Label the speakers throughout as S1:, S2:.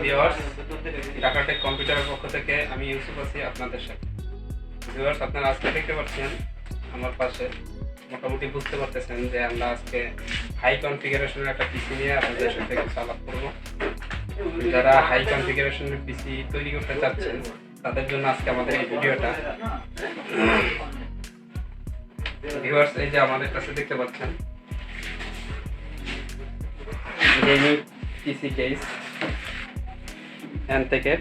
S1: Viewers, ঢাকাটেক কম্পিউটারের পক্ষ থেকে আমি ইউসুফ আছি আপনাদের সাথে। ভিউয়ার্স, আপনারা আজকে দেখতে পাচ্ছেন আমার পাশে, মোটামুটি বুঝতে পারতেছেন যে আমরা আজকে হাই কনফিগারেশনের একটা পিসি নিয়ে আপনাদের সাথে কিছু আলাপ করব। যারা হাই কনফিগারেশনের পিসি তৈরি করতে চাচ্ছেন তাদের জন্য আজকে আমাদের এই ভিডিওটা। ভিউয়ার্স, এই যে আমাদের কাছে দেখতে পাচ্ছেন গেমিং পিসি কেস, এখান থেকে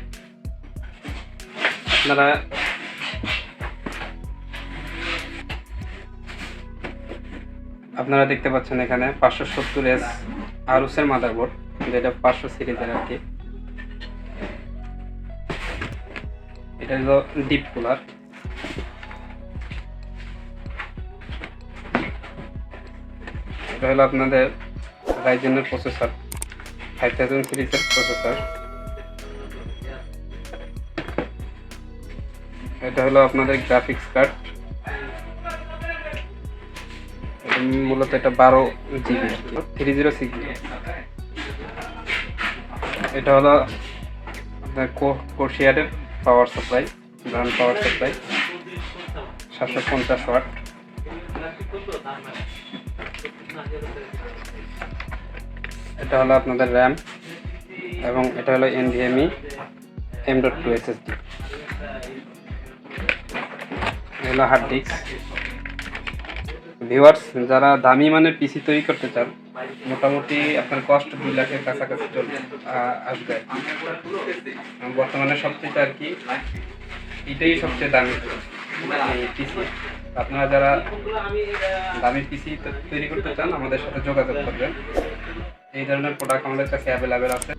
S1: আপনারা দেখতে পাচ্ছেন এখানে 570S আরুসের মাদারবোর্ড, যেটা 500 সিরিজের আর কি। এটা হলো ডিপ কুলার। এটা হলো আপনাদের রাইজেনের প্রসেসর, 5000 সিরিজের প্রসেসর। এটা হলো আপনাদের গ্রাফিক্স কার্ড, মূলত এটা 12GB 3060। এটা হলো আপনার কোর্সিয়ারের power supply, brand power supply 750 watt. এটা হলো আপনাদের র্যাম, এবং এটা হলো NVMe M.2 SSD। এগুলো হার্ড ডিস্ক। ভিউয়ার্স, যারা দামি মানের পিসি তৈরি করতে চান, মোটামুটি আপনার কস্ট 2 লাখের কাছাকাছি আসবে। বর্তমানে সবচেয়ে আর কি এটাই সবচেয়ে দামি পিসি। আপনারা যারা দামি পিসি তৈরি করতে চান আমাদের সাথে যোগাযোগ করবেন। এই ধরনের প্রোডাক্ট আমাদের কাছে অ্যাভেলেবেল আছে।